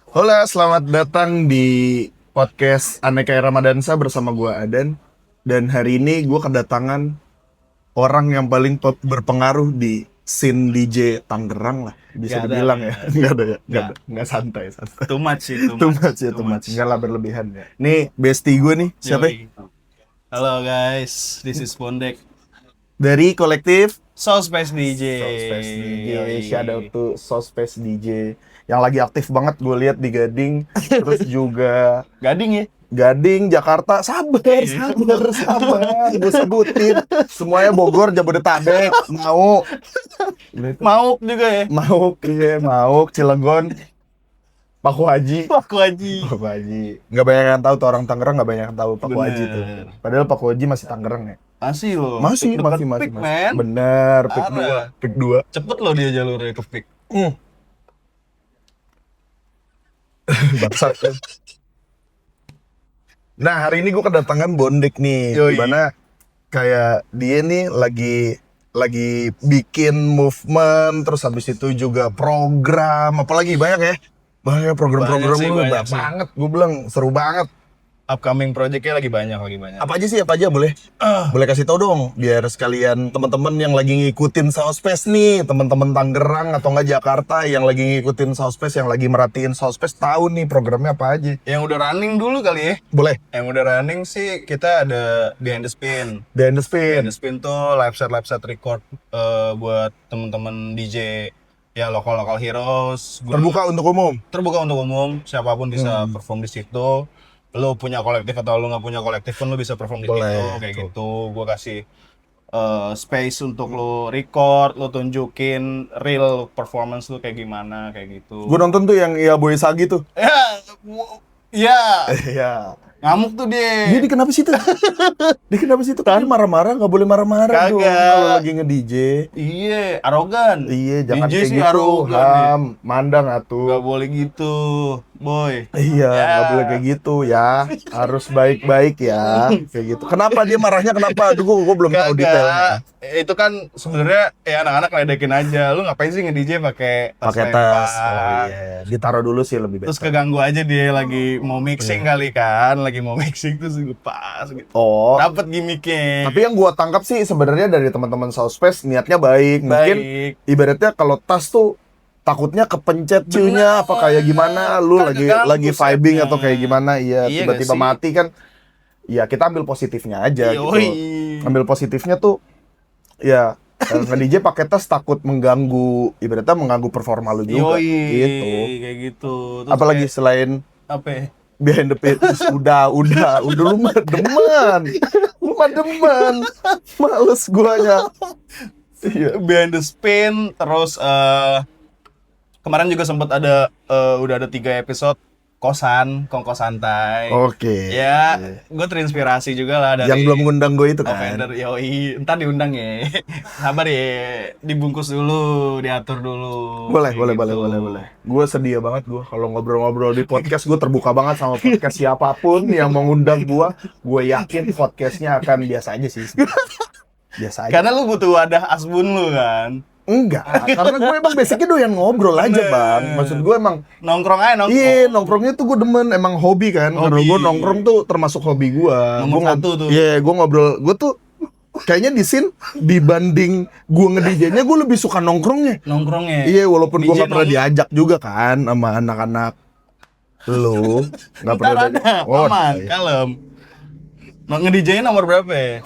Hola, selamat datang di podcast Aneka Ramadansa bersama gua Adan. Dan hari ini gua kedatangan orang yang paling berpengaruh di scene DJ Tangerang lah, bisa Gak ada, dibilang gak ya. ada. Enggak ada ya, Gak. enggak santai, santai. Too much sih, too Too much. much ya, Too too much. much. Enggak lah berlebihan ya. Nih, bestie gue nih, siapa? Yoi. Halo guys, this is Bondek. Dari kolektif Soulspace DJ. Soulspace DJ, Yoi. shout out to Soulspace DJ yang lagi aktif banget gue lihat di Gading, terus juga Gading ya? Gading, Jakarta, sabar, gue sebutin semuanya Bogor, Jabodetabek, Mauk juga ya? Mauk, Cilegon, Paku Haji, Paku Haji. nggak banyak yang tahu tuh orang Tangerang, nggak banyak yang tahu Paku Bener. Haji tuh, padahal Paku Haji masih Tangerang ya, Masih loh. masih, Dekat Pik, man. bener, Parah. pik 2, Cepet loh dia jalurnya ke Pik. bangsat kan. Nah, hari ini gue kedatangan Bondek nih, Yoi. dimana kayak dia nih lagi bikin movement, terus habis itu juga program, apalagi banyak ya, banyak program-program Banyak sih, lu, banyak banyak sih. banget, gue bilang seru banget. Upcoming projectnya lagi banyak. Apa aja boleh? Boleh kasih tau dong, biar sekalian teman-teman yang lagi ngikutin Soulspace nih, teman-teman Tangerang atau nggak Jakarta yang lagi ngikutin Soulspace, yang lagi merhatiin Soulspace, tahu nih programnya apa aja. Yang udah running dulu kali ya? Boleh. Yang udah running sih kita ada Behind the Spin. Dan the Behind spin. the Spin tuh live set record buat temen-temen DJ ya lokal heroes. Terbuka untuk umum. Terbuka untuk umum, siapapun bisa perform di situ. Lo punya kolektif atau lo nggak punya kolektif pun lo bisa perform di Boleh, situ kayak tuh. gitu. Gue kasih space untuk lo record, lo tunjukin real performance lo kayak gimana kayak gitu. Gue nonton tuh yang Ya Boy Sagi tuh. Ya, Iya. ngamuk tuh dia. Dia kenapa sih tuh? Dia kenapa sih tuh? Kan marah-marah, nggak boleh marah-marah dong Kagak. kalau lagi nge-DJ. Iya, arogan. Iya, jangan DJ kayak sih gitu. arogan deh. Ham, mandang Gak atuh. boleh gitu, boy. Iya, Ya. nggak boleh kayak gitu ya. Harus baik-baik ya. Kayak gitu. Kenapa dia marahnya? Kenapa? Aduh, gue belum tahu detailnya. Itu kan sebenarnya ya anak-anak ledekin aja. Lu ngapain sih nge-DJ pakai Pakai tas. Oh iya, ditaruh dulu sih lebih Terus baik. keganggu aja dia lagi mau mixing kali kan, lagi mau mixing terus lepas gitu. Oh, Dapat gimmicknya. tapi yang gua tangkap sih sebenarnya dari teman-teman Soulspace niatnya baik. Mungkin Baik. ibaratnya kalau tas tuh takutnya kepencet cuy-nya apa kayak gimana, lu Kan keganggu lagi vibing setnya. atau kayak gimana, iya Iya tiba-tiba nggak sih? mati kan. Ya kita ambil positifnya aja gitu. Yoi. Ambil positifnya tuh ya nge-DJ pakai tas takut mengganggu, ibaratnya mengganggu performa lu juga Yoi, gitu. kayak gitu. Terus Apalagi kayak, selain apa ya? behind the page, udah lu mah demen, males guanya. Iya. Behind the Spin, terus kemarin juga sempat ada udah ada 3 episode Kongko Santai. Oke. Ya, gue terinspirasi juga lah dari Yang belum ngundang gue itu kan. Offender. Yoi, entar diundang ya. Sabar ya, dibungkus dulu, diatur dulu. Boleh. Kayak gitu. Gue sedia banget gue kalau ngobrol-ngobrol di podcast, gue terbuka banget sama podcast siapapun yang mau ngundang gue. Gue yakin podcastnya akan biasa aja sih. Biasa aja. Karena lu butuh wadah asbun lu kan. Enggak, karena gue emang basicnya doyan ngobrol aja Bener. bang. Maksud gue emang Nongkrong aja nongkrong. iya, nongkrongnya tuh gue demen, emang hobi kan. Karena Hobi. gue nongkrong tuh termasuk hobi gue. Nomor satu tuh. Iya, gue ngobrol. Gue tuh kayaknya di scene dibanding gue nge-DJ-nya, gue lebih suka nongkrongnya. Nongkrongnya. Iya, walaupun gue DJ nggak pernah diajak juga kan sama anak-anak. Lu nggak Ntar pernah ada, Oh, aman, iya. kalem. Nge-DJ nomor berapa ya?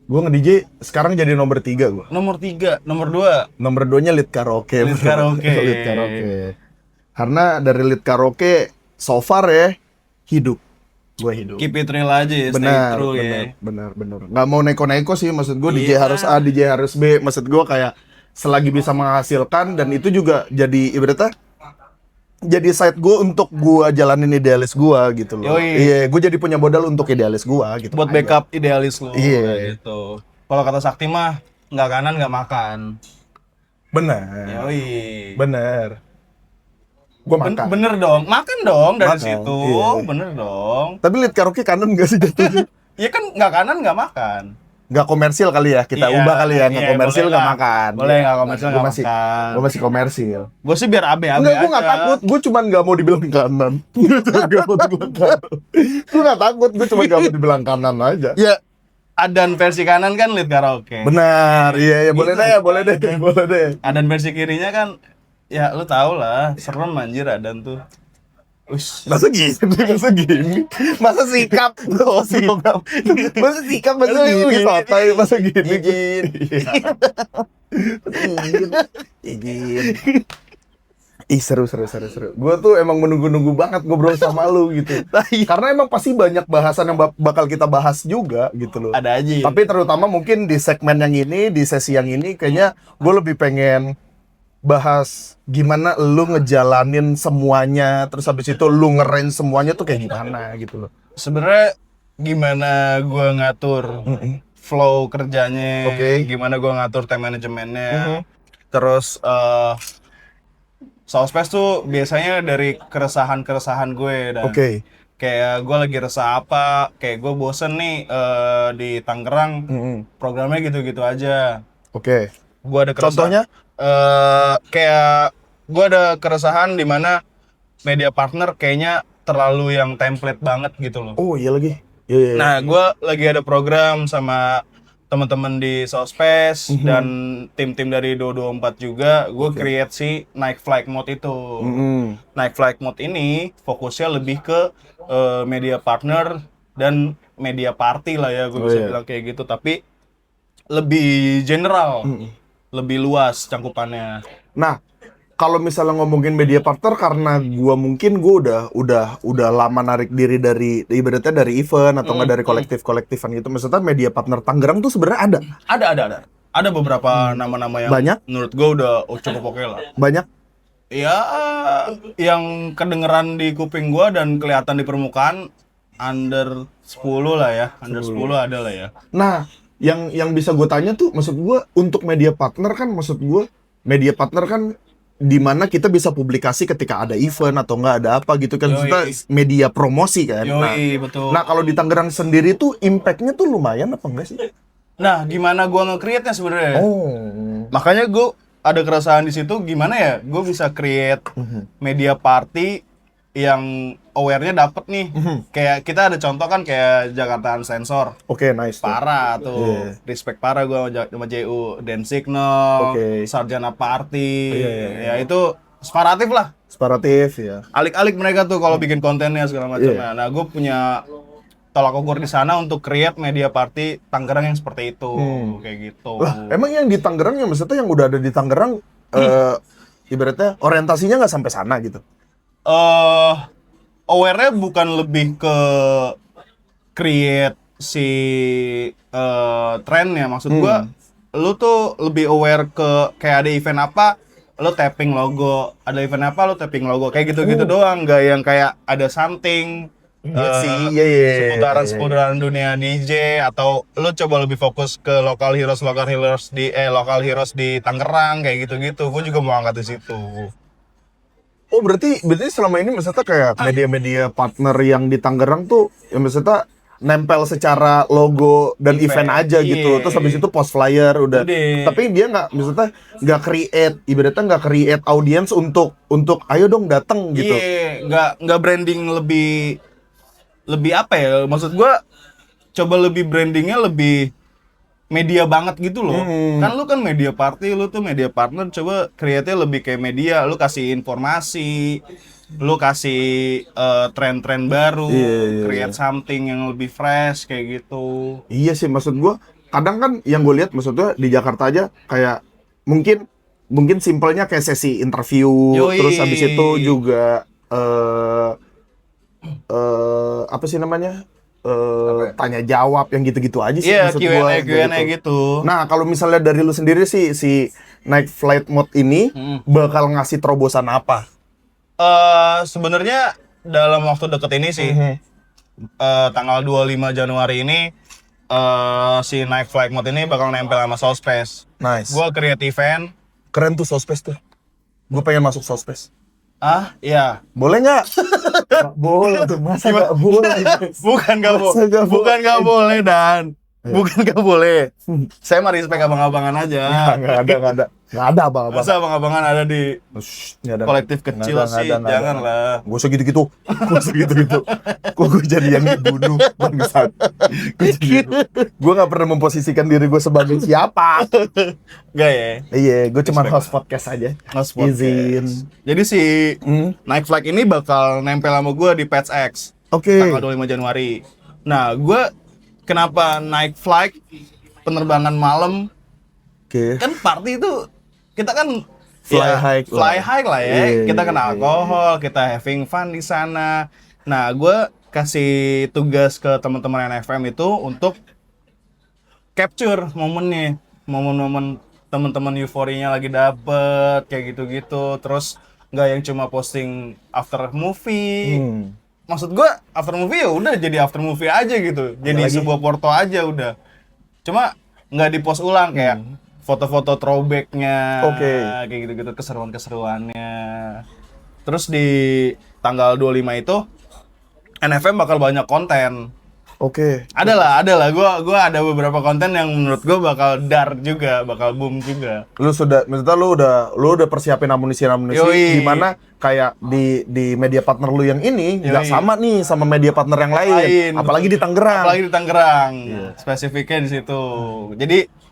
Gue nge-DJ sekarang jadi nomor 3 gue. Nomor 3, nomor 2. Nomor 2-nya lead karaoke. Lead karaoke. Lead karaoke. Karena dari lead karaoke so far ya hidup. Gue hidup. Keep it real aja ya, stay true ya. Benar. Nggak mau neko-neko sih, maksud gue DJ Iya. harus A, DJ harus B. Maksud gue kayak selagi bisa menghasilkan, dan itu juga jadi ibaratnya jadi side gue untuk gue jalanin idealis gue gitu loh. Yoi. Iya, gue jadi punya modal untuk idealis gue gitu. Buat aja. backup idealis lu. Iya. kayak gitu. Kalau kata Sakti mah nggak kanan nggak makan. Bener. Yoi. Bener. Gue makan. Bener dong, makan dong dari Makan, situ. iya. Bener dong. Tapi lead karaoke kanan gak sih jatuhnya? Iya kan nggak kanan nggak makan. nggak komersil kali ya, kita Iya, ubah kali ya, nggak iya, komersil boleh nggak lah. makan. Boleh Iya. nggak komersil Gua nggak masih, makan. Gue masih komersil. Gue sih biar abe Enggak, gue nggak aja. takut, gue cuman nggak mau dibilang kanan. Gue cuma nggak mau dibilang kanan. Gue nggak takut, gue cuma nggak mau dibilang kanan aja. Ya, Adan versi kanan kan lead karaoke. Benar, iya, boleh Gitu. deh, boleh deh, boleh deh. Adan versi kirinya kan, ya lu tau lah, serem anjir Adan tuh. Ush. Masa gini, masa gini, masa sikap, masa sikap, masa gini, sotoy, masa gini, Izin. izin. Ih, seru. Gue tuh emang menunggu-nunggu banget ngobrol sama lu gitu. Karena emang pasti banyak bahasan yang bakal kita bahas juga gitu loh. Ada aja. Tapi terutama mungkin di segmen yang ini, di sesi yang ini, kayaknya gue lebih pengen bahas gimana lu ngejalanin semuanya, terus habis itu lu nge-range semuanya tuh kayak gimana gitu loh. Sebenarnya gimana gua ngatur flow kerjanya, Oke. gimana gua ngatur time manajemennya. Terus Soundpace tuh biasanya dari keresahan gue dan Oke. kayak gue lagi resah apa, kayak gue bosen nih di Tangerang, programnya gitu-gitu aja. Oke. Gue ada keresahan. Contohnya? Kayak gue ada keresahan di mana media partner kayaknya terlalu yang template banget gitu loh. Oh iya lagi. Iya. Nah, gue lagi ada program sama teman-teman di Soundpace dan tim-tim dari 224 juga. Gue create si Night Flight Mode itu. Night Flight Mode ini fokusnya lebih ke media partner dan media party lah ya, gue bisa bilang kayak gitu. Tapi lebih general, lebih luas cangkupannya. Nah, kalau misalnya ngomongin media partner, karena gua udah lama narik diri dari ibaratnya dari event atau nggak dari kolektifan gitu. Maksudnya media partner Tangerang tuh sebenarnya ada. Ada beberapa nama-nama yang Banyak? menurut gue udah cukup oke lah. Banyak. Ya, yang kedengeran di kuping gua dan kelihatan di permukaan under 10 lah ya. Under 10 ada lah ya. Nah, yang bisa gue tanya tuh, maksud gue untuk media partner kan, media partner kan di mana kita bisa publikasi ketika ada event atau nggak ada apa gitu kan, maksudnya media promosi kan. Yoi, betul. Nah kalau di Tangerang sendiri tuh impact-nya tuh lumayan apa enggak sih? Nah, gimana gua nge-create-nya sebenarnya? Oh. Makanya gua ada keresahan di situ, gimana ya gue bisa create media party yang aware-nya dapet nih. Kayak kita ada contoh kan kayak Jakarta Unsensor. Oke, nice. Parah tuh. Respect parah gue sama JU. Dan Signal, Sarjana Party. Ya itu separatif lah. Separatif ya. Alik-alik mereka tuh kalau bikin kontennya segala macam. Nah, gue punya tolak ukur di sana untuk create media party Tangerang yang seperti itu. Kayak gitu. Lah, emang yang di Tangerang, yang maksudnya yang udah ada di Tangerang, ibaratnya orientasinya nggak sampai sana gitu? Aware-nya bukan lebih ke create si trend ya, maksud gua lu tuh lebih aware ke kayak ada event apa lu tapping logo, ada event apa lu tapping logo, kayak gitu-gitu doang, nggak yang kayak ada something seputaran dunia DJ, atau lu coba lebih fokus ke local heroes di Tangerang kayak gitu-gitu. Gua juga mau angkat di situ. Oh, berarti selama ini maksudnya kayak media-media partner yang di Tangerang tuh yang maksudnya nempel secara logo dan event aja gitu. Terus habis itu post flyer udah. Tapi dia nggak nggak create audience untuk ayo dong datang gitu. Iya, nggak branding lebih apa ya? Maksud gua coba lebih brandingnya lebih media banget gitu loh. Kan lu kan media party, lu tuh media partner, coba create-nya lebih kayak media. Lu kasih informasi, lu kasih tren-tren baru, create something yang lebih fresh kayak gitu. Iya sih, maksud gua kadang kan yang gue lihat maksudnya di Jakarta aja kayak mungkin simpelnya kayak sesi interview. Terus habis itu juga apa sih namanya? Tanya jawab yang gitu-gitu aja sih, maksud gua Q&A gitu. Nah, kalau misalnya dari lu sendiri sih si Night Flight Mode ini bakal ngasih terobosan apa? Sebenarnya dalam waktu deket ini sih, tanggal 25 Januari ini si Night Flight Mode ini bakal nempel sama Soundpace. Nice. Gua create event. Keren tuh Soundpace tuh. Gue pengen masuk Soundpace. Iya. Boleh nggak? Boleh tuh, masa nggak boleh? Bukan nggak boleh dan Bukan gak boleh. Saya mah respect abang-abangan aja. Nggak ada abang-abang. Masa abang-abangan ada di kolektif kecil sih, janganlah. Gue usah gitu-gitu. Kok gue jadi yang dibunuh, bangsat. Gue nggak pernah memposisikan diri gue sebagai siapa. Gak ya? Iya, gue cuma Respect host podcast aja. Host podcast. Izin. Jadi si Night Flight ini bakal nempel sama gue di Pets X. Oke. Tanggal 25 Januari. Nah, gue kenapa Night Flight penerbangan malam? Oke. Kan party itu kita kan Fly high lah ya. Iya, Kita iya, kena alkohol, kita having fun di sana. Nah, gue kasih tugas ke teman-teman NFM itu untuk capture momennya, momen-momen teman-teman euforinya lagi dapet kayak gitu-gitu. Terus nggak yang cuma posting after movie. Maksud gue after movie ya udah jadi after movie aja gitu. Jadi sebuah porto aja udah. Cuma nggak di post ulang kayak foto-foto throwback-nya, kayak gitu-gitu, keseruan-keseruannya. Terus di tanggal 25 itu NFM bakal banyak konten. Oke. Adalah. Gua ada beberapa konten yang menurut gua bakal dar juga, bakal boom juga. Maksudnya lu udah persiapin amunisi gimana kayak di media partner lu yang ini nggak sama nih sama media partner yang lain. Apalagi di Tangerang. Spesifiknya di situ. Jadi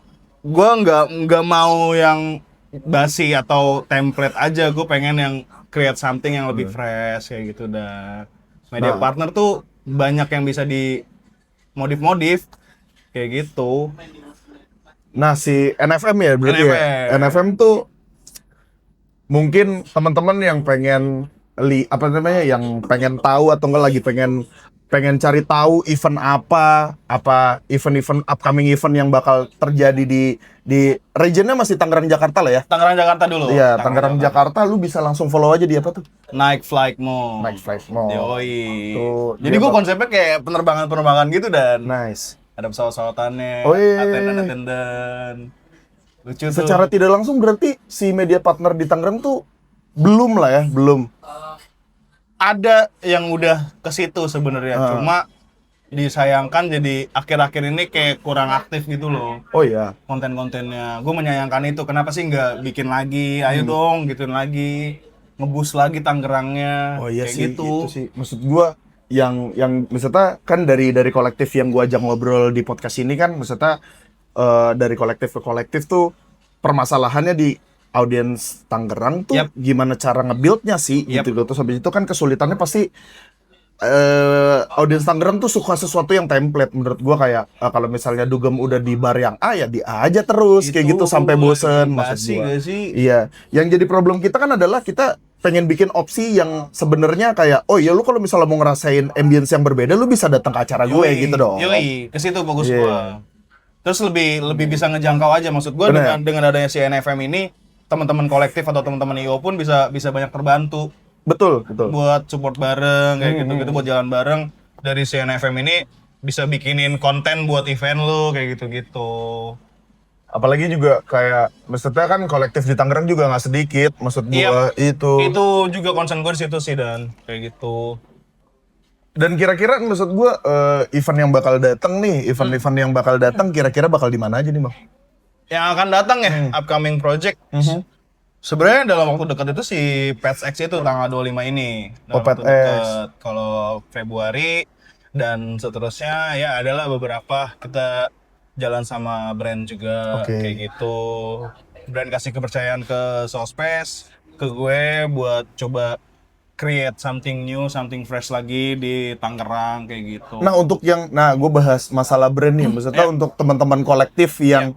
gua nggak mau yang basi atau template aja, gue pengen yang create something yang lebih fresh kayak gitu dah. Media partner tuh banyak yang bisa di modif kayak gitu. Nah, si NFM ya berarti ya. NFM tuh mungkin teman-teman yang pengen yang pengen tahu atau enggak lagi pengen cari tahu event apa event upcoming event yang bakal terjadi di regionnya masih Tangerang Jakarta lah ya. Tangerang Jakarta dulu. Iya, Tangerang Jakarta lu bisa langsung follow aja di apa tuh? Night Flight Mall. Yoi. Tuh, jadi gua konsepnya kayak penerbangan gitu dan nice. Ada pesawat-pesawatannya, attendant. Lucu tuh. Secara tidak langsung berarti si media partner di Tangerang tuh belum lah ya, belum. Ada yang udah ke situ sebenarnya, cuma disayangkan jadi akhir-akhir ini kayak kurang aktif gitu loh. Oh iya. Konten-kontennya, gue menyayangkan itu. Kenapa sih nggak bikin lagi? Ayo dong, gituin lagi, ngebus lagi Tangerangnya. Oh iya kayak sih, gitu. itu sih. Maksud gue yang maksudnya kan dari kolektif yang gue ajak ngobrol di podcast ini kan, maksudnya dari kolektif ke kolektif tuh permasalahannya di audiens Tangerang tuh gimana cara nge-build-nya sih gitu loh. Terus habis itu kan kesulitannya pasti audiens Tangerang tuh suka sesuatu yang template. Menurut gua kayak kalau misalnya dugem udah di bar yang A ya di A aja terus kayak gitu sampai bosen maksud gua. Iya, yang jadi problem kita kan adalah kita pengen bikin opsi yang sebenarnya kayak oh ya lu kalau misalnya mau ngerasain ambience yang berbeda lu bisa datang ke acara gue gitu dong. Ke situ fokus gua. Terus lebih bisa ngejangkau aja maksud gua dengan adanya si NFM ini. Teman-teman kolektif atau teman-teman IO pun bisa banyak terbantu. Betul. Buat support bareng kayak gitu-gitu, buat jalan bareng. Dari CNFM ini bisa bikinin konten buat event lu kayak gitu-gitu. Apalagi juga kayak maksudnya kan kolektif di Tangerang juga nggak sedikit, maksud gua itu. Itu juga concern gue di situ sih dan kayak gitu. Dan kira-kira maksud gua event yang bakal datang nih, event-event yang bakal datang kira-kira bakal di mana aja nih, Bang? Yang akan datang ya, upcoming project. Sebenarnya dalam waktu dekat itu si Pets X itu tanggal 25 ini. Pets X. Kalau Februari dan seterusnya ya adalah beberapa kita jalan sama brand juga kayak gitu. Brand kasih kepercayaan ke Sospes, ke gue buat coba create something new, something fresh lagi di Tangerang kayak gitu. Nah, untuk gue bahas masalah brand nih, maksudnya untuk teman-teman kolektif yang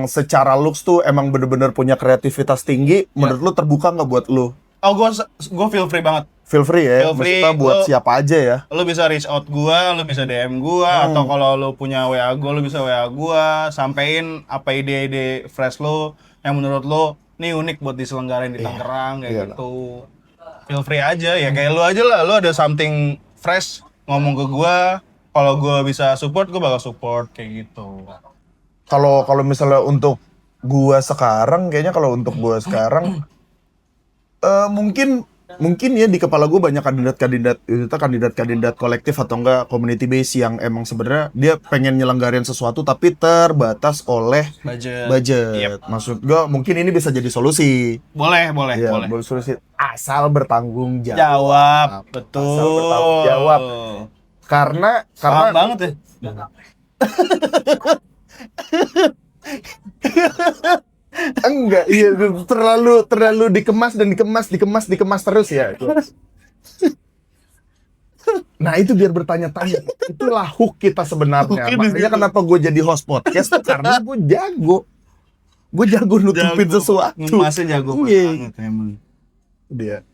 secara looks tuh emang bener-bener punya kreativitas tinggi, menurut lu terbuka nggak buat lu? Oh, gue feel free banget. Feel free ya, maksudnya buat siapa aja ya. Lu bisa reach out gua, lu bisa DM gua, atau kalau lu punya WA gua, lu bisa WA gua, sampein apa ide-ide fresh lu yang menurut lu nih unik buat diselenggarain di Tangerang kayak gitu. Feel free aja ya, kayak lu aja lah, lu ada something fresh ngomong ke gua, kalau gua bisa support, gua bakal support kayak gitu. Kalau misalnya untuk gua sekarang, kayaknya kalau untuk gua sekarang mungkin mungkin ya di kepala gue banyak kandidat kolektif atau enggak community base yang emang sebenarnya dia pengen nyelenggarain sesuatu tapi terbatas oleh budget. Yep. Maksud gue mungkin ini bisa jadi solusi. Boleh. Ya, solusi asal bertanggung jawab. Jawab, betul. Asal bertanggung jawab. Karena Paham banget ya. enggak, iya terlalu dikemas terus ya. Nah itu biar bertanya-tanya. Itulah hook kita sebenarnya. Makanya kenapa gue jadi host podcast karena gue jago nutupin sesuatu. Masih jago banget emang. Dia.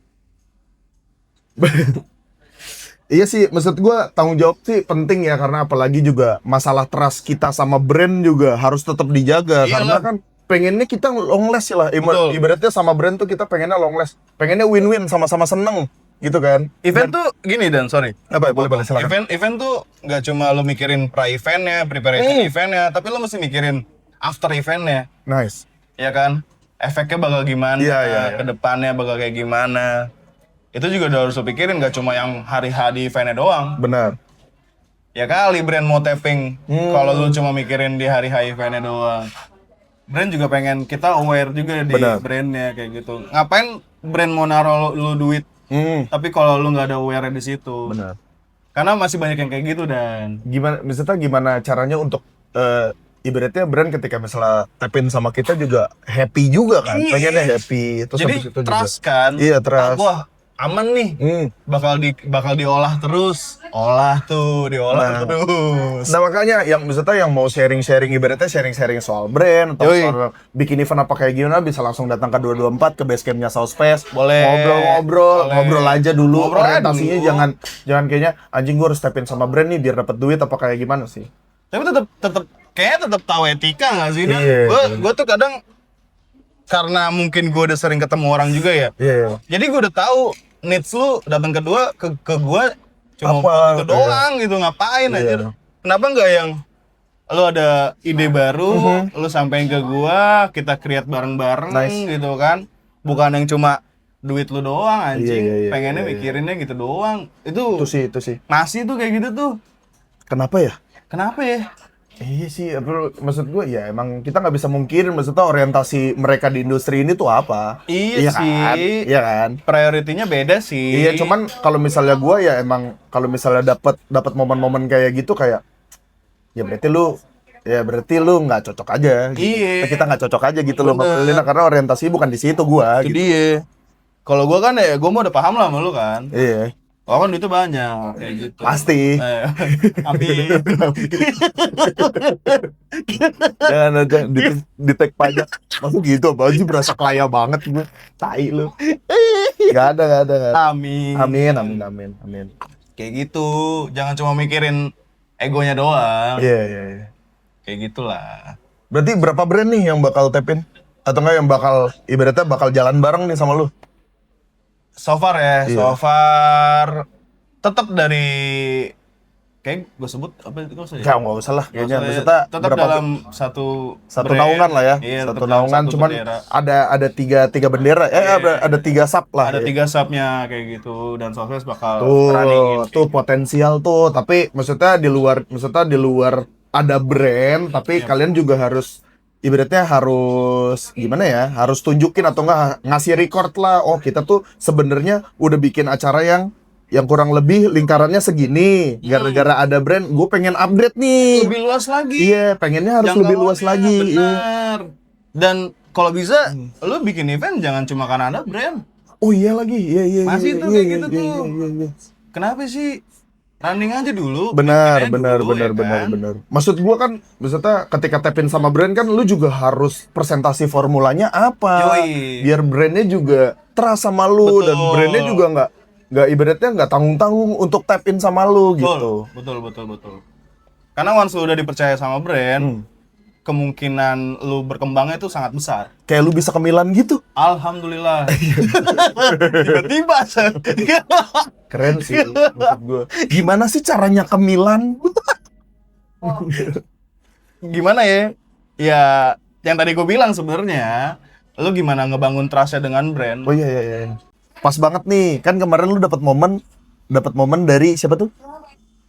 Iya sih, maksud gue tanggung jawab sih penting ya karena apalagi juga masalah trust kita sama brand juga harus tetap dijaga. Karena kan pengennya kita long last lah. Ibaratnya sama brand tuh kita pengennya long last. Pengennya win-win, sama-sama seneng gitu kan. Event tuh gini Dan, sorry. Apa boleh silakan. Event tuh nggak cuma lo mikirin pra-eventnya, preparation eventnya, tapi lo mesti mikirin after eventnya. Nice. Ya kan? Efeknya bakal gimana, Iya. kedepannya bakal kayak gimana. Itu juga udah harus lo pikirin, gak cuma yang hari-hari di eventnya doang. Benar. Ya kali brand mau tapping, kalau lu cuma mikirin di hari-hari eventnya doang. Brand juga pengen kita aware juga di brandnya kayak gitu. Ngapain brand mau naruh lu duit, tapi kalau lu nggak ada aware di situ. Benar. Karena masih banyak yang kayak gitu Dan. Gimana caranya untuk ibaratnya brand ketika misalnya tapin sama kita juga happy juga kan. Pengennya happy. Terus jadi habis itu trust juga. kan. Iya, trust. Wah, aman nih. Bakal diolah terus. Diolah terus. Nah makanya yang mau sharing ibaratnya sharing soal brand atau soal bikin event apa kayak gimana bisa langsung datang ke 224 ke basecampnya Southpace. Boleh. Ngobrol aja dulu. Ngobrol orientasinya dulu. jangan kayaknya anjing gue harus tapin sama brand nih biar dapat duit apa kayak gimana sih. Tapi tetap tahu etika nggak sih Dan? Iya. Gue tuh kadang karena mungkin gue udah sering ketemu orang juga ya. Iya. Jadi gue udah tahu needs lu datang kedua ke gue cuma Apa? itu doang gitu, ngapain aja. Kenapa nggak yang lu ada ide baru, lu sampein ke gua, kita create bareng-bareng gitu kan. Bukan yang cuma duit lu doang anjing. Pengennya mikirinnya gitu doang. Itu sih. masih tuh kayak gitu tuh. Kenapa ya? Iya sih, maksud gue ya emang kita nggak bisa mungkirin maksudnya orientasi mereka di industri ini tuh apa. Iya sih. Iya kan? Prioritinya beda sih. Iya, cuman kalau misalnya gue ya emang kalau misalnya dapat momen-momen kayak gitu kayak ya berarti lu nggak cocok aja. Gitu. Iya. Kita nggak cocok aja gitu loh karena orientasi bukan di situ gue. Itu Gitu. dia. Kalau gue kan ya gue mau udah paham lah sama lu kan. Iya. Oh kan itu banyak kayak gitu. Pasti. Amin. Jangan aja di tag pajak. Maksud gitu, baju berasa kaya banget gue. Tai lu. Gak ada. Amin. Amin. Kayak gitu. Jangan cuma mikirin egonya doang. Iya. Kayak gitulah. Berarti berapa brand nih yang bakal tapin? Atau enggak yang ibaratnya bakal jalan bareng nih sama lu? So far ya, Iya. so far tetap dari kayak gue sebut apa itu nggak usah ya? Nggak usah lah kayaknya. Nggak usah ya. Maksudnya Tetap berapa- dalam satu brand. naungan lah ya. Iya, satu tetap dalam naungan satu cuman bendera. ada tiga bendera. Ada 3 sub lah. Ada ya. 3 subnya kayak gitu dan Southwest bakal runningin. Tuh potensial tuh, tapi maksudnya di luar ada brand, tapi kalian juga harus ibaratnya harus gimana ya? Harus tunjukin atau enggak ngasih record lah. Oh, kita tuh sebenarnya udah bikin acara yang kurang lebih lingkarannya segini. Gara-gara ada brand, gue pengen upgrade nih. Lebih luas lagi. Iya, pengennya harus lebih luas lagi. Iya. Benar. Dan kalau bisa lu bikin event jangan cuma karena ada brand. Oh iya lagi. Iya. Masih tuh kayak gitu tuh. Iya. Kenapa sih? Running aja dulu. Benar. bikin aja dulu, ya kan? Maksud gua kan, maksudnya ketika tapin sama brand kan, lu juga harus presentasi formulanya apa, Yoi. biar brandnya juga trust sama lu. Betul. Dan brandnya juga nggak ibaratnya nggak tanggung-tanggung untuk tapin sama lu gitu. Betul. Karena once lu udah dipercaya sama brand, kemungkinan lu berkembangnya itu sangat besar. Kayak lu bisa ke Milan gitu. Alhamdulillah. Tiba-tiba. Keren sih maksud gua. Gimana sih caranya ke Milan? Gimana ya? Ya, yang tadi gue bilang sebenarnya, lu gimana ngebangun trust-nya dengan brand. Oh iya. pas banget nih. Kan kemarin lu dapat momen dari siapa tuh?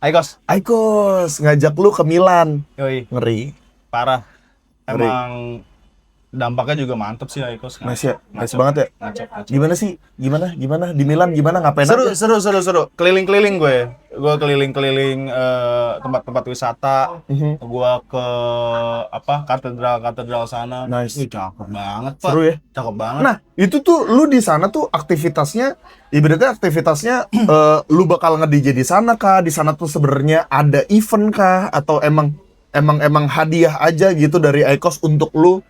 Aikos. Aikos ngajak lu ke Milan. Yoi, Ngeri. parah. Ngeri. Emang dampaknya juga mantep sih Aikos. Nice ya, nice banget ya. Ngacak. Gimana sih? Gimana? Di Milan gimana? Ngapain aja? Seru. Keliling-keliling gue. Gue keliling-keliling tempat-tempat wisata. Gue ke katedral sana. Nice. Wih, cakep banget, Pak. Seru ya? Cakep banget. Nah, itu tuh lu di sana tuh aktivitasnya ibaratnya aktivitasnya lu bakal nge-DJ di sana kah? Di sana tuh sebenarnya ada event kah atau emang hadiah aja gitu dari Aikos untuk lu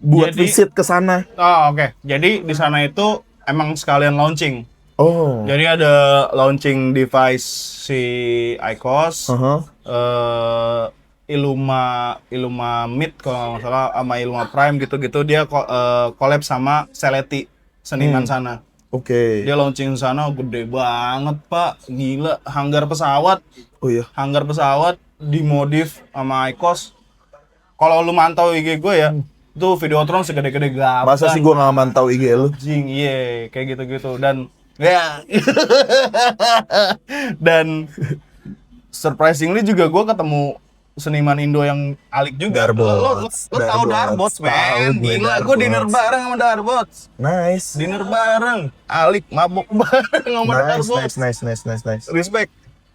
buat Jadi- visit ke sana? Oh, oke. Jadi di sana itu emang sekalian launching. Oh. Jadi ada launching device si Aikos. Aha. Illuma Mid kalau nggak salah sama Illuma Prime gitu-gitu dia collab sama Seletti seniman sana. Oke. Dia launching sana gede banget, Pak. Gila, hanggar pesawat Oh iya. dimodif sama Aikos. Kalau lu mantau IG gue ya, itu Videotron segede-gede gaban. Masa sih gua nggak mantau IG lu? Anjing, iya, kayak gitu-gitu dan ya dan surprisingly juga gue ketemu seniman Indo yang alik juga. Darbots. Lo tau Darbots, Tahu men? gue Gila, gue dinner Darbots. bareng sama Darbots. Nice. Dinner bareng, alik mabok bareng sama Darbots. Nice. Respect.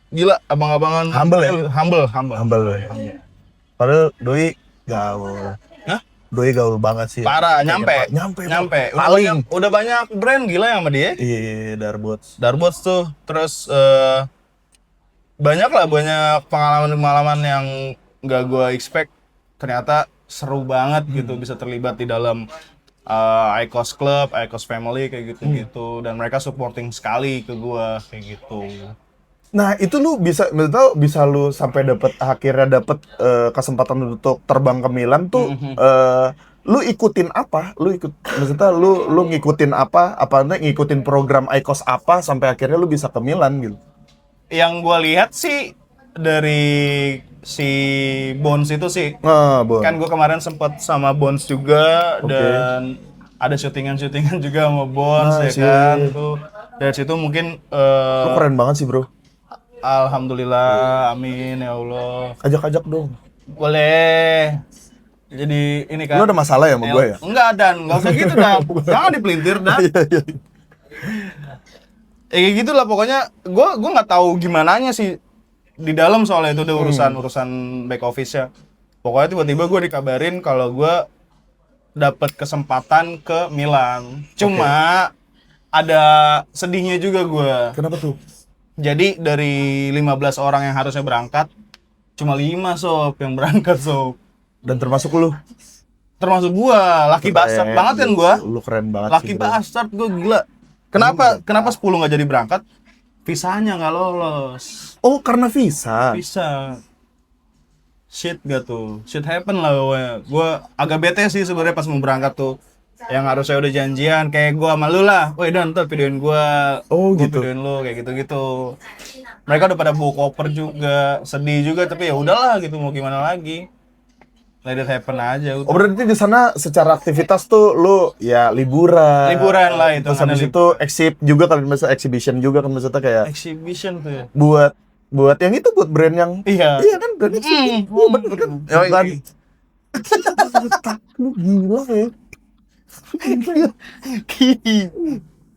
Gila, abang-abangan. Humble ya? Humble. Humble lu ya. Padahal Doi gaul. Hah? Doi gaul banget sih. Parah, nyampe. Bro. Udah Paling. udah banyak brand gila yang sama dia. Iya, Darbots. Darbots tuh, terus banyak pengalaman-pengalaman yang nggak gue expect, ternyata seru banget gitu bisa terlibat di dalam Aikos Club, Aikos Family kayak gitu-gitu, dan mereka supporting sekali ke gue kayak gitu. Nah, itu lu bisa lu sampai akhirnya dapat kesempatan untuk terbang ke Milan tuh lu ikutin apa? Maksudnya lu ngikutin apa? Ngikutin program Aikos apa sampai akhirnya lu bisa ke Milan gitu. Yang gue lihat sih dari si Bones itu sih, Bon. kan gue kemarin sempet sama Bones juga. Oke. Dan ada syutingan juga sama Bones ya Nice, kan. iya. Tuh dari situ mungkin Lu keren banget sih, Bro. alhamdulillah, amin ya Allah. Ajak-ajak dong. Boleh. Jadi ini kan. Lu ada masalah ya sama gue ya? Enggak, Dan. Enggak usah gitu, Dan. Jangan dipelintir, Dan. Iya. Kayak gitu lah pokoknya. Gua nggak tahu gimananya sih di dalam, soalnya itu udah urusan back office ya. Pokoknya tiba-tiba gue dikabarin kalau gue dapat kesempatan ke Milan. Cuma ada sedihnya juga gue. Kenapa tuh? Jadi dari 15 orang yang harusnya berangkat, cuma 5 sob yang berangkat sob. Dan termasuk lu. Termasuk gua, laki bastard banget kan gua. Lu keren banget Laki sih, Bro. bastard gua gila. Kenapa 10 nggak jadi berangkat? Visanya nggak lolos. Oh, karena visa. Bisa. Shit gak tuh? Shit happen lah gua agak bete sih sebenarnya pas mau berangkat tuh. Yang harusnya udah janjian kayak gua sama lu lah. Woi Dan, ntar videoin gua. Oh, Gua gitu. videoin lu kayak gitu-gitu. Mereka udah pada bawa koper juga, sedih juga, tapi ya udahlah gitu, mau gimana lagi. Let it happen aja udah. Oh, berarti di sana secara aktivitas tuh lu ya liburan. Liburan lah itu. Terus habis itu exhibition juga kan maksudnya kayak Exhibition tuh ya. buat yang itu buat brand yang Iya. iya kan brand exhibition. Iya bener kan? Yoi. Bukan. Lu gila ya.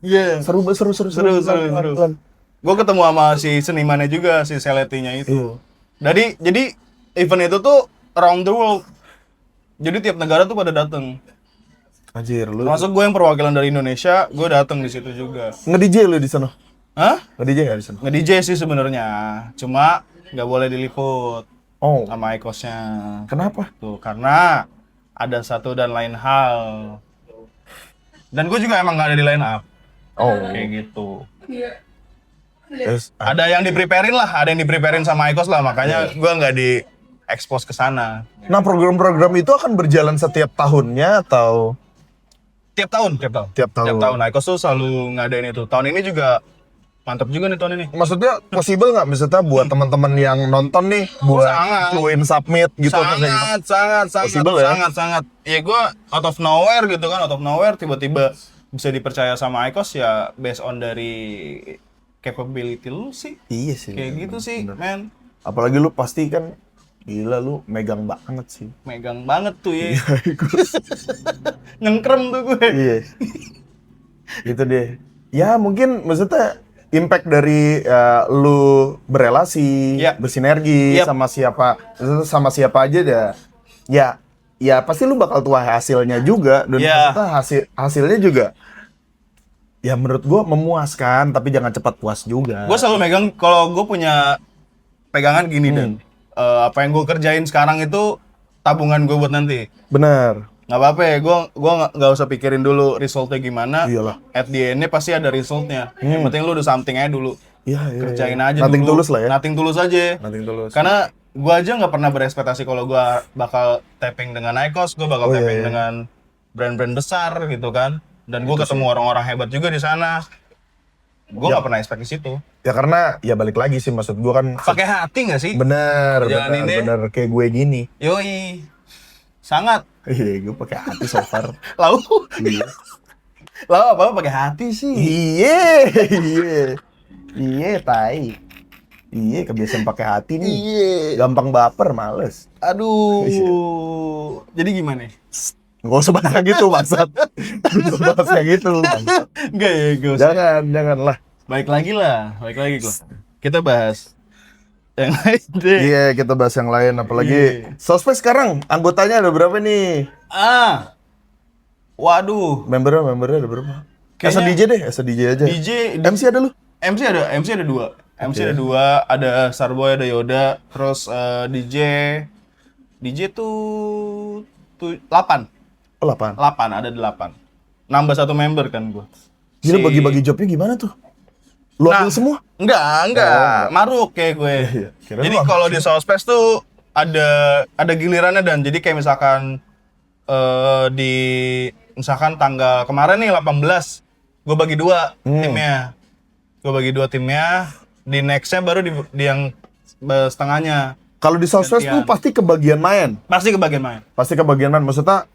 Iya. Seru. Pelan. Gue ketemu sama si senimannya juga, si Seletinya itu. Jadi event itu tuh around the world. Jadi tiap negara tuh pada dateng. Anjir lu. Termasuk gue yang perwakilan dari Indonesia, gue dateng di situ juga. Nge-DJ lu di sana. Hah? Nge-DJ enggak di sana? Nge-DJ sih sebenarnya, cuma nggak boleh diliput Oh. sama Aikosnya. Kenapa? Tuh, karena ada satu dan lain hal. Dan gue juga emang nggak ada di line up. Oh. Kayak gitu. Yes. Ada yang dipreparein sama Aikos lah, makanya gue nggak di expose ke sana. Nah, program-program itu akan berjalan setiap tahunnya atau Tiap tahun. Tiap tahun. Aikos tuh selalu ngadain itu. Tahun ini juga mantap juga nih tahun ini. maksudnya possible nggak misalnya buat teman-teman yang nonton nih buat sangat. join submit gitu atau kayak gitu? Sangat. Possible ya? Ya gue out of nowhere gitu kan, tiba-tiba bisa dipercaya sama Icos ya based on dari capability lu sih. Iya sih. Kayak gitu sih, men. Apalagi lu pasti kan gila lu megang banget sih. Megang banget tuh ya. Nyengkrem tuh gue. Iya. Gitu deh. Ya mungkin maksudnya impact dari lu berelasi, bersinergi sama siapa aja dah. Ya pasti lu bakal tuai hasilnya juga dan maksudnya hasilnya juga ya menurut gua memuaskan tapi jangan cepat puas juga. Gue selalu megang kalau gue punya pegangan gini dan apa yang gue kerjain sekarang itu tabungan gue buat nanti. Bener. Nggak apa-apa ya, gue nggak usah pikirin dulu resultnya gimana. Iyalah. At the end-nya pasti ada resultnya. Yang penting lu udah something aja dulu. Iya. Kerjain aja Nothing dulu. tulus lah ya. Nothing tulus aja. Nothing tulus. Karena gue aja nggak pernah berekspektasi kalau gue bakal tapping dengan Icos, gue bakal tapping dengan brand-brand besar gitu kan. Dan gue ketemu orang-orang hebat juga di sana. Gue nggak pernah expect di situ. Ya karena ya balik lagi sih maksud gua kan Pakai hati nggak sih? bener Jalaninnya. bener kayak gue gini. Yoi, sangat. Iya, gue pakai hati so far. Lalu, Iya. lalu apa pakai hati sih? Iya, tai. Iya, kebiasaan pakai hati nih. Iya. Gampang baper, males. Aduh. Jadi gimana? Gak usah bahas kayak gitu, bangsat. Gak usah bahas kayak gitu, bangsat. Enggak ya, gue usah. Jangan lah. Baik lagi gue. Kita bahas yang lain deh. Iya, kita bahas yang lain. Apalagi Sospes sekarang anggotanya ada berapa nih? Waduh. Membernya ada berapa? Kayaknya- DJ deh, DJ aja. MC ada lu? MC ada dua. MC ada dua, ada Starboy, ada Yoda, terus DJ tuh 8. Oh, 8. 8, ada 8. Nambah 1 member kan gue. Gila, bagi-bagi jobnya gimana tuh? Lu ambil semua? Enggak. Maruk kayak gue. Iya. Kirain Jadi lu ambil kalau di Sospes tuh ada gilirannya dan jadi kayak misalkan misalkan tanggal kemarin nih 18, gue bagi 2 timnya. Gue bagi 2 timnya, di nextnya baru di yang setengahnya. Kalau di Sospes tuh pasti kebagian main. Pasti kebagian main. Pasti kebagian main. Maksudnya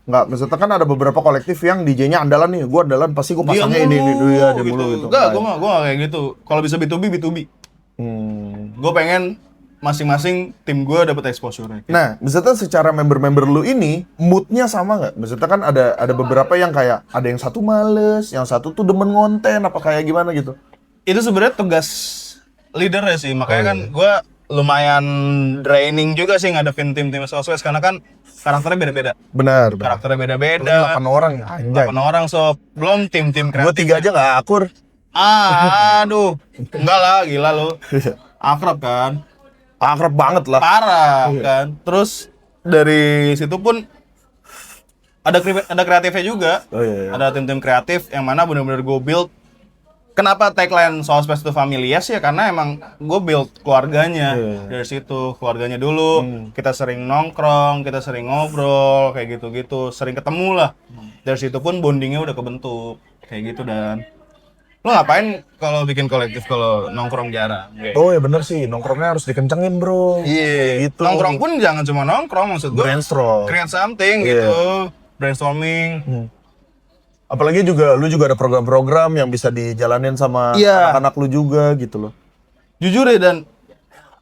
kan ada beberapa kolektif yang DJ-nya andalan nih. Gua andalan pasti gua pasangnya ini dia mulu gitu. Enggak, gue nggak kayak gitu. Kalau bisa B2B. Gue pengen masing-masing tim gue dapat exposure. Nah, maksudnya secara member-member lu ini moodnya sama nggak? Maksudnya kan ada beberapa yang kayak ada yang satu males, yang satu tuh demen ngonten apa kayak gimana gitu. Itu sebenarnya tugas leader ya sih. Makanya kan gue lumayan draining juga sih ngadepin tim-tim Sospes karena kan karakternya beda-beda. Benar. Karakternya beda-beda. 8 orang ya. 8 orang so belum tim-tim Gua kreatif. 3 aja nggak akur. Aduh. Enggak lah, gila lu. Akrab kan? Akrab banget lah. Parah kan. Terus dari situ pun ada kreatifnya juga. Oh iya. Ada tim-tim kreatif yang mana benar-benar gue build. Kenapa tagline Sospes itu familias ya? Karena emang gue build keluarganya dari situ, keluarganya dulu. Kita sering nongkrong, kita sering ngobrol, kayak gitu-gitu, sering ketemu lah. Dari situ pun bondingnya udah kebentuk, kayak gitu. Dan lo ngapain kalau bikin kolektif kalau nongkrong jarang? Oh ya bener sih, nongkrongnya harus dikencengin bro. Iya, gitu. nongkrong pun jangan cuma nongkrong, maksud gue Brainstorm. create something gitu, brainstorming. Apalagi lu juga ada program-program yang bisa dijalanin sama anak-anak lu juga gitu loh. Jujur ya, dan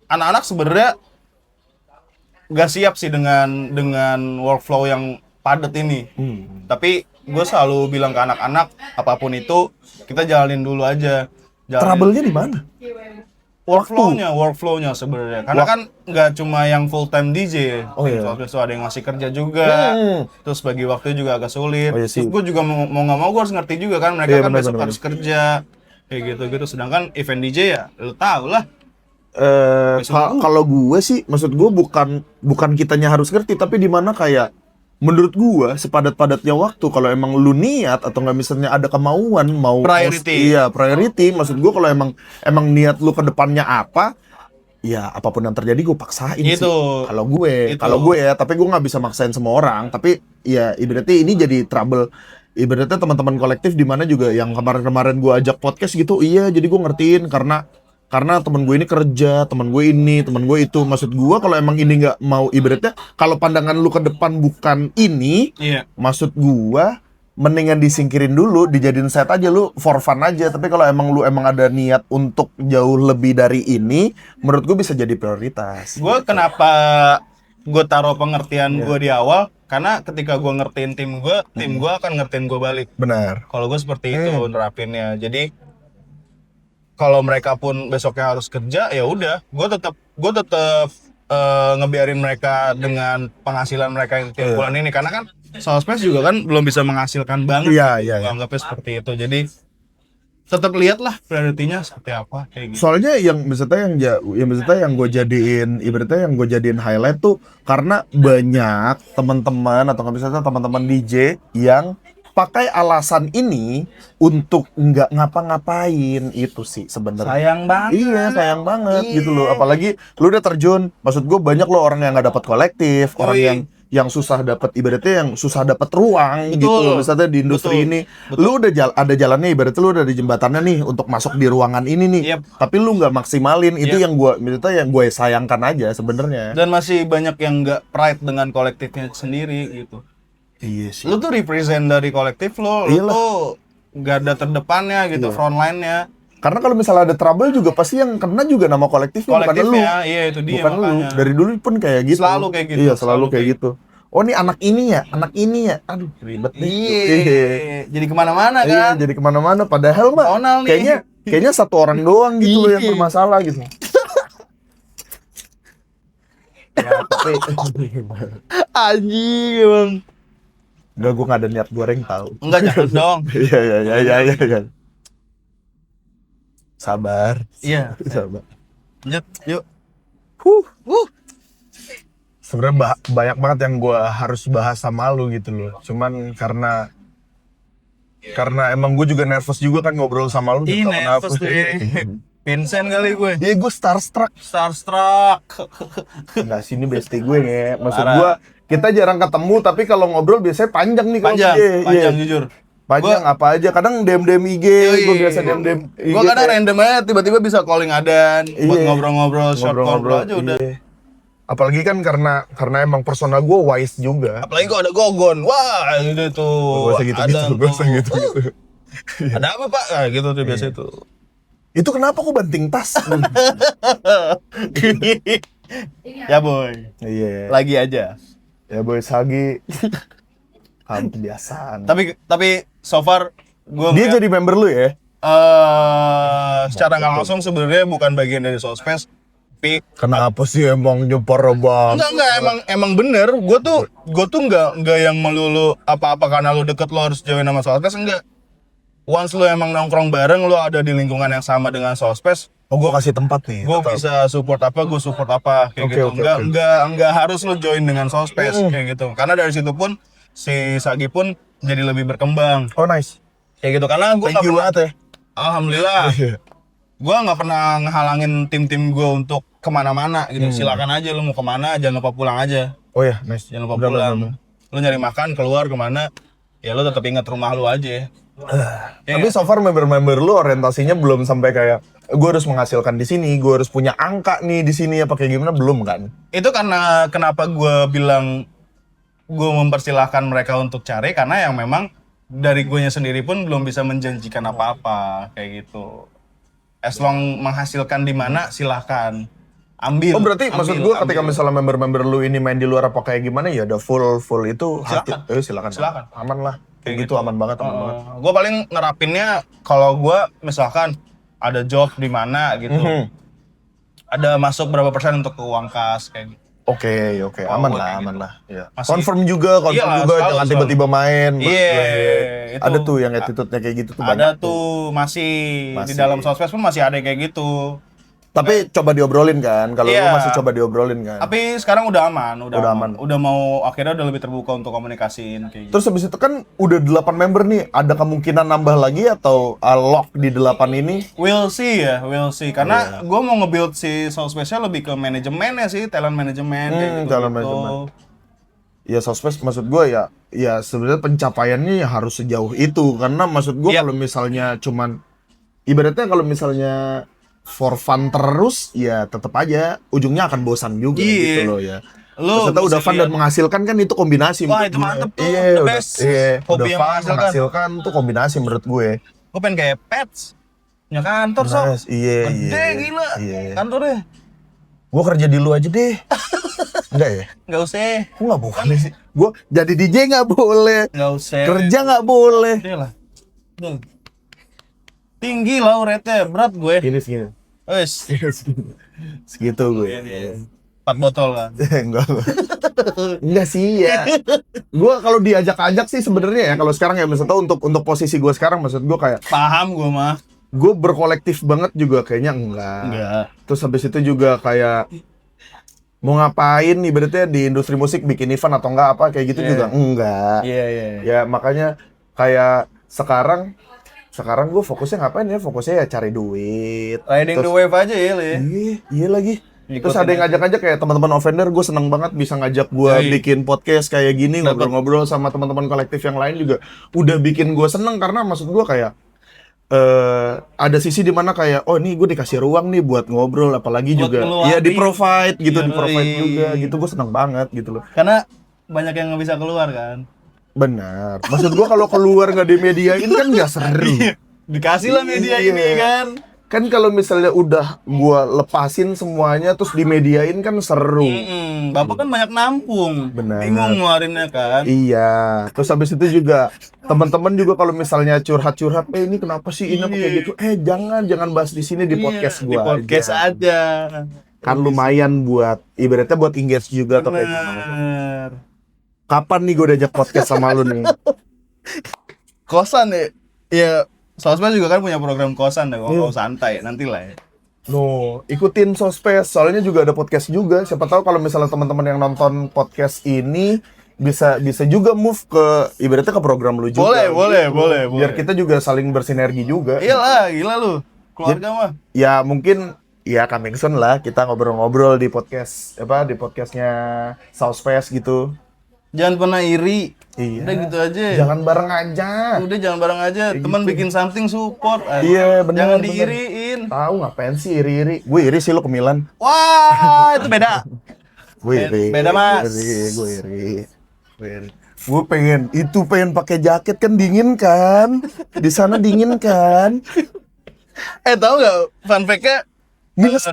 anak-anak sebenarnya gak siap sih dengan workflow yang padat ini. Tapi gue selalu bilang ke anak-anak, apapun itu kita jalanin dulu aja. Trouble-nya di mana? Workflow-nya sebenarnya. Karena kan nggak cuma yang full time DJ. Oh iya. Terus ada yang masih kerja juga. Terus bagi waktu juga agak sulit. Oh, iya sih. Terus gue juga mau nggak mau gue harus ngerti juga kan mereka kan bener, besok bener. harus kerja kayak gitu. Sedangkan event DJ ya lu tau lah. Kalau gue sih, maksud gue bukan kitanya harus ngerti, tapi di mana kayak menurut gue sepadat-padatnya waktu kalau emang lu niat atau nggak misalnya ada kemauan mau Priority. priority. Maksud gue kalau emang niat lu ke depannya apa, ya apapun yang terjadi gue paksain sih. Kalau gue ya, tapi gue nggak bisa maksain semua orang. Tapi ya ibaratnya ini jadi trouble. Ibaratnya teman-teman kolektif di mana juga yang kemarin-kemarin gue ajak podcast gitu, jadi gue ngertiin karena temen gue ini kerja, temen gue ini, temen gue itu. Maksud gue kalau emang ini nggak mau, ibaratnya kalau pandangan lu ke depan bukan ini, maksud gue mendingan disingkirin dulu, dijadiin set aja, lu for fun aja. Tapi kalau emang lu ada niat untuk jauh lebih dari ini, menurut gue bisa jadi prioritas. Gue kenapa gue taruh pengertian gue di awal, karena ketika gue ngertiin tim gue akan ngertiin gue balik. Benar. Kalau gue seperti itu nerapinnya. Jadi kalau mereka pun besoknya harus kerja, ya udah, gue tetap ngebiarin mereka dengan penghasilan mereka yang tiap bulan ini, karena kan Sosmed juga kan belum bisa menghasilkan banget. Iya. Gua anggapnya seperti itu. Jadi tetap lihatlah prioritinya seperti apa kayak gitu. Soalnya yang gue jadiin ibaratnya yang gue jadiin highlight tuh karena banyak teman-teman atau misalnya teman-teman DJ yang pakai alasan ini untuk nggak ngapa-ngapain itu sih sebenarnya. Sayang banget. Iya, sayang banget gitu loh. Apalagi lu udah terjun, maksud gue banyak loh orang yang nggak dapat kolektif, orang yang susah dapat ibaratnya yang susah dapat ruang gitu loh. Misalnya di industri ini, lu udah ada jalannya ibaratnya lu udah di jembatannya nih untuk masuk di ruangan ini nih. Tapi lu nggak maksimalin, itu yang gue sayangkan aja sebenarnya. Dan masih banyak yang nggak pride dengan kolektifnya sendiri gitu. Iya sih. Lu tuh represent dari kolektif lu tuh garda terdepannya gitu, frontline-nya. Karena kalau misalnya ada trouble juga pasti yang kena juga nama kolektifnya, bukan lu. Iya itu dia bukan makanya. Lu. Dari dulu pun kayak gitu. Selalu kayak gitu. Iya, selalu kayak gitu. Oh, ini anak ini ya. Aduh, ribet nih. Iya. Jadi kemana-mana kan? Iya, jadi kemana-mana. Padahal mah kayaknya satu orang doang gitu loh yang bermasalah gitu. Ya, tapi Anjing emang. Enggak, gue gak ada niat goreng tahu. Enggak, jangan dong. Iya. Sabar. Iya. Sabar. Yuk. Sebenarnya banyak banget yang gue harus bahas sama lu gitu loh. Cuman karena emang gue juga nervous juga kan ngobrol sama lu. Ih, nervous tuh ini. Vincent kali gue. Iya, gue starstruck. Enggak, sini bestie gue ya. Maksud gue, kita jarang ketemu, tapi kalau ngobrol biasanya panjang nih. Panjang jujur. Panjang apa aja, kadang DM IG, gue biasa DM IG. Gue kadang random aja, tiba-tiba bisa calling Adan, buat ngobrol-ngobrol, short ngobrol aja udah. Apalagi kan karena emang personal gue wise juga. Apalagi kok ada Gogon, wah itu tuh. Gue usah gitu. Ada apa pak? Nah, gitu tuh biasa itu. Itu kenapa kok banting tas? Ya boy. Iya. Lagi aja. Ya boy, Sagi. Kamu kebiasaan. Tapi so far dia jadi member lu ya? Secara nggak langsung sebenarnya bukan bagian dari Sospes. Tapi kenapa sih emang nyepor bang? Enggak, emang bener. Gue tuh nggak yang melulu apa-apa karena lu deket lu harus join sama Sospes, enggak. Once lu emang nongkrong bareng, lu ada di lingkungan yang sama dengan Sospes, gue kasih tempat nih. Gue bisa support apa, gue support apa kayak gitu. Enggak harus lu join dengan Sospes kayak gitu. Karena dari situ pun si Sagi pun jadi lebih berkembang. Oh nice. Kayak gitu karena gue thank you banget ya. Alhamdulillah. Gue nggak pernah ngehalangin tim-tim gue untuk kemana-mana gitu. Silakan aja lu mau kemana, jangan lupa pulang aja. Oh ya, nice. Jangan lupa pulang. Lu nyari makan keluar kemana, ya lu tetap ingat rumah lu aja. Tapi so far member-member lu orientasinya belum sampai kayak gue harus menghasilkan di sini, gue harus punya angka nih di sini apa kayak gimana, belum kan? Itu karena kenapa gue bilang gue mempersilahkan mereka untuk cari, karena yang memang dari gue sendiri pun belum bisa menjanjikan apa-apa kayak gitu. As long menghasilkan di mana silahkan ambil. Oh berarti maksud gue ketika misalnya member-member lu ini main di luar apa kayak gimana ya udah full itu silakan. Aman lah. Kayak gitu aman banget. Gue paling nerapinnya kalau gue misalkan ada job di mana gitu, ada masuk berapa persen untuk ke uang kas kayak gitu. Oke, aman lah. Ya. Confirm juga, jangan tiba-tiba main. Ada tuh yang attitude-nya kayak gitu tuh banyak. Ada tuh masih di dalam Sospes pun masih ada kayak gitu. Tapi coba diobrolin kan, kalau lu masih coba diobrolin kan. Tapi sekarang udah aman. Udah mau akhirnya udah lebih terbuka untuk komunikasiin kayak gitu. Terus habis itu kan udah 8 member nih, ada kemungkinan nambah lagi atau lock di 8 ini? We'll see. Karena gue mau nge-build si Sospesnya lebih ke manajemennya sih, talent management kayak gitu. Talent management. Ya Sospes maksud gue ya sebenarnya pencapaiannya harus sejauh itu, karena maksud gue kalau misalnya cuman ibaratnya kalau misalnya for fun terus ya tetap aja ujungnya akan bosan juga gitu loh ya. Lu Ternyata udah mesti fun dan lihat. menghasilkan kan itu kombinasi. Wah, menurut itu gue. mantep tuh. Iya, The udah, best. iya, Hobi udah yang fun, menghasilkan. menghasilkan tuh kombinasi menurut gue. Gue pengen kayak Pets. Punya kantor sok. Nice, iya, Gede iya, gila. iya. Kantornya. Gue kerja di lu aja deh. Enggak ya? Nggak usah. Gue nggak boleh sih. Gue jadi DJ nggak boleh. Nggak usah. Kerja nggak boleh. Gede lah. Tuh. Tinggi lah rate-nya. Berat gue. Segini. Wes. Segitu gue. 4 botol kan. Enggak. Enggak sih ya. Gue kalau diajak-ajak sih sebenarnya ya kalau sekarang ya maksudnya untuk posisi gue sekarang maksud gue kayak Paham gue mah. gue berkolektif banget juga kayaknya enggak. Terus habis itu juga kayak mau ngapain ibaratnya di industri musik bikin event atau enggak apa kayak gitu juga enggak. Iya. Ya makanya kayak sekarang gue fokusnya ngapain ya? Fokusnya ya cari duit. Riding the Terus- wave aja ya le. Iya lagi. Ikutin Terus ada yang ngajak-ngajak kayak teman-teman offender, gue seneng banget bisa ngajak gue Yoi. bikin podcast kayak gini, Dapet. ngobrol-ngobrol sama teman-teman kolektif yang lain juga udah bikin gue seneng karena maksud gue kayak ada sisi dimana kayak oh nih gue dikasih ruang nih buat ngobrol apalagi Buat juga ngeluarin. ya di provide gitu Yoi. di provide juga gitu gue seneng banget gitu loh. Karena banyak yang nggak bisa keluar kan. Benar. Maksud gue kalau keluar nggak dimediain kan nggak seru. Dikasih lah media Iya. ini kan. Kan kalau misalnya udah gue lepasin semuanya terus dimediain kan seru. Bapak kan banyak nampung. Benar. Bingung ngeluarinnya kan. Iya, terus habis itu juga teman-teman juga kalau misalnya curhat-curhat, ini kenapa sih ini apa kayak gitu? Jangan bahas di sini di podcast Iya, di gua. podcast aja. Kan lumayan buat ibaratnya buat engage juga atau kayak gimana. Bener. Kapan nih gue diajak podcast sama lu nih? Kosan ya. Iya, Sosmed juga kan punya program kosan deh, Iya. kalau santai nantilah ya. No, ikutin Sospes, soalnya juga ada podcast juga. Siapa tahu kalau misalnya teman-teman yang nonton podcast ini bisa juga move ke ibaratnya ke program lu juga. Boleh. Biar kita juga saling bersinergi juga. Iyalah, gila lu. Keluarga mah. Ya mungkin ya coming soon lah kita ngobrol-ngobrol di podcast di podcastnya Southpace gitu. Jangan pernah iri. Iya. Udah gitu aja. Jangan bareng aja. Udah jangan bareng aja. Teman bikin something support. Iya, benar. Jangan diiriin. Tahu ngapain sih iri-iri? Gue iri sih lo ke Milan. Wah, itu beda. Gue iri. Beda, Mas. Gue iri. Gue pengen pakai jaket kan dingin kan? Di sana dingin kan? Tahu nggak fun fact-nya? -2.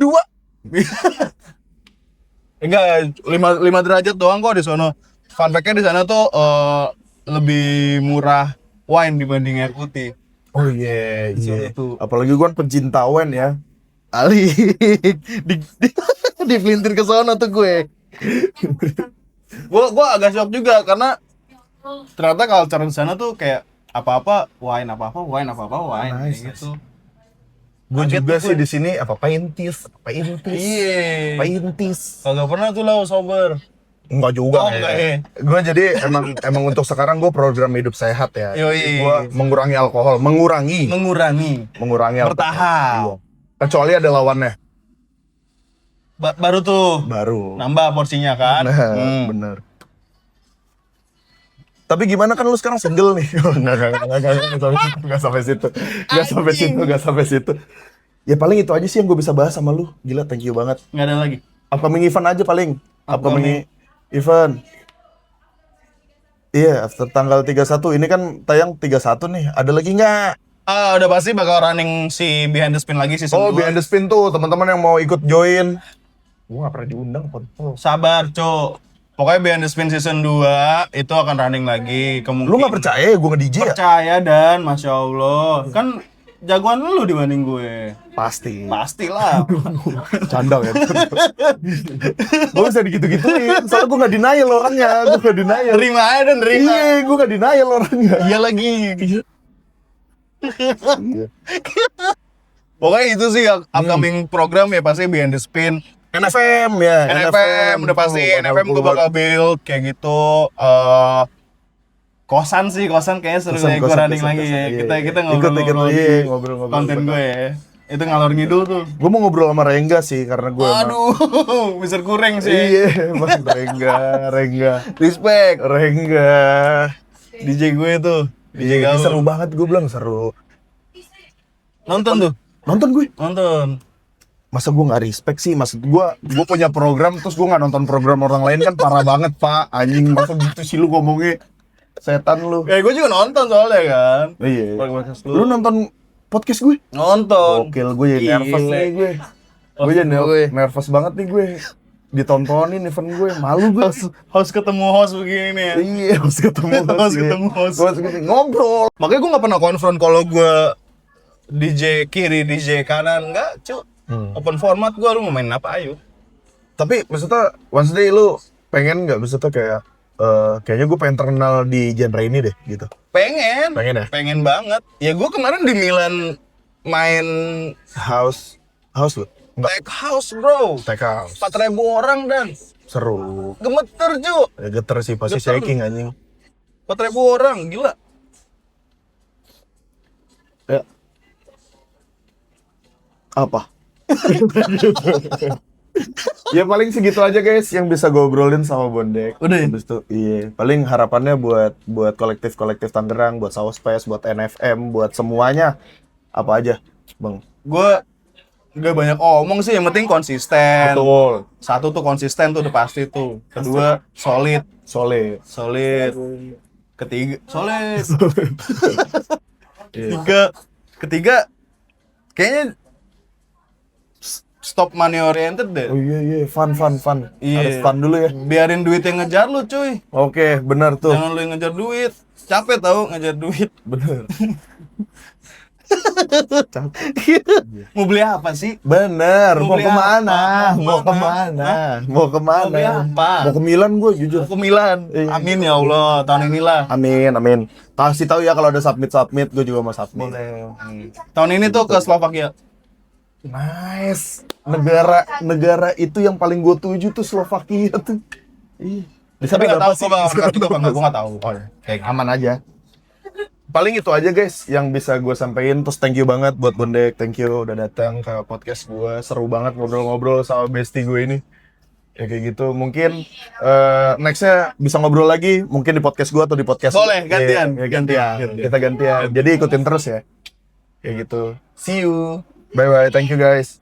Enggak, 5 derajat doang kok di sono. Fun fact-nya di sana tuh lebih murah wine dibanding air putih. Oh iya. Itu. Apalagi gue kan pencinta wine ya. Ali dipelintir ke sono tuh gue. Gua agak shock juga karena ternyata culture di sana tuh kayak apa-apa wine. Nice, Kayak gitu. Gue Kaget juga tuh sih gue. di sini paintis. Iya. Paintis. Kagak pernah tuh lo sober. Enggak juga. Oh, enggak ya. Gue jadi emang untuk sekarang gue program hidup sehat ya. Yoi. Gue mengurangi alkohol, mengurangi alkohol. Bertahap. Iya. Kecuali ada lawannya. Baru tuh Baru. nambah porsinya kan. Nah, bener. Tapi gimana kan lu sekarang single nih? Enggak sampai situ. Ya paling itu aja sih yang gue bisa bahas sama lu. Gila, thank you banget. Nggak ada lagi. Upcoming event aja paling. Upcoming. Event. Iya, after tanggal 31. Ini kan tayang 31 nih. Ada lagi nggak? Udah pasti bakal running si Behind the Spin lagi season Oh, 2. Behind the Spin tuh, teman-teman yang mau ikut join. Gue nggak pernah diundang, Pon. Sabar, Cok. Pokoknya Behind the Spin season 2 itu akan running lagi. Kemungkinan. Lu nggak percaya gue nge-DJ ya? Percaya dan Masya Allah. Kan jagoan lu dibanding gue. Pasti. Pastilah. Canda ya. Gue bisa digitu-gituin. Soalnya gue nggak denial orangnya. Gue nggak denial. Terima aja dan terima. Iya, gue nggak denial orangnya. Iya lagi. Pokoknya itu sih upcoming program ya pasti Behind the Spin. NFM ya. NFM udah pasti NFM gue bakal build kayak gitu. Kosan kayaknya seru ya gue running lagi ya. Kita ngobrol-ngobrol di ngobrol-ngobrol. konten gue ya. Itu ngalor ngidul tuh. Gue mau ngobrol sama Rengga sih karena gue Aduh, Mister Kureng sih. Iya, Bang Rengga. Respect. Rengga. DJ gue tuh. DJ Iya, gaul. seru banget gue bilang seru. Nonton tuh. Nonton gue. Nonton. masa gue nggak respect sih, maksud gue punya program terus gue nggak nonton program orang lain kan parah banget pak, anjing masa gitu sih lu ngomongnya, setan lu. Ya gue juga nonton soalnya kan. Iya. Podcast Lu nonton podcast gue? Nonton. Gokil, gue jadi nervous Gile. nih gue. Gue jadi nervous banget nih gue. Ditontonin event gue, malu gue. Harus ketemu host begini nih ya. Iya, harus ketemu Harus ketemu host. ngobrol. Makanya gue gak pernah konfront kalau gue DJ kiri, DJ kanan. Enggak, cu. Open format gue, lu mau main apa, ayo. Tapi maksudnya one day lu pengen nggak, maksudnya kayak kayaknya gue pengen terkenal di genre ini deh gitu. Pengen Ya? Pengen banget. Ya gue kemarin di Milan main House lu? Enggak. tech house, bro. Tech house. 4.000 orang dan Seru. gemeter, cu. Ya, geter sih, pasti Geter. shaking anjing. 4.000 orang, gila. Ya. Apa? Ya paling segitu aja guys yang bisa gue obrolin sama Bondek. Udah ya? Habis itu, iya. Paling harapannya buat kolektif-kolektif Tangerang, buat Southpace, buat NFM, buat semuanya. Apa aja, Bang? Gue gak banyak omong sih, yang penting konsisten. Betul. Satu tuh konsisten tuh udah pasti tuh. Kedua solid. Solid. Ketiga solid. Ketiga kayaknya stop money oriented deh. Oh iya, fun. Iya. Harus fun dulu ya. Biarin duit yang ngejar lu, cuy. Oke, benar tuh. Jangan lu yang ngejar duit. Capek tau ngejar duit. Bener. Mau beli apa sih? Bener. Mau Mau beli kemana? apa? Mau kemana? Mau kemana? Mau beli apa? Mau ke Milan gue jujur. Mau ke Milan. Iya. Amin ya Allah, tahun inilah. Amin. Kasih tahu ya kalau ada submit, gue juga mau submit. Tahun ini tuh ke Slovakia. Nice. Negara itu yang paling gue tuju tuh Slovakia tuh. Ih. Di Tapi nggak tahu sih, gue gue nggak tahu. Oh ya, kayak aman aja. Paling itu aja guys yang bisa gue sampein. Terus thank you banget buat Bondek, thank you udah datang ke podcast gue. Seru banget ngobrol-ngobrol sama bestie gue ini. Ya kayak gitu. Mungkin nextnya bisa ngobrol lagi. Mungkin di podcast gue atau di podcast. Boleh, gantian. Iya, gantian. Kita gantian. Jadi ikutin terus ya. Kayak gitu. See you. Bye bye. Thank you guys.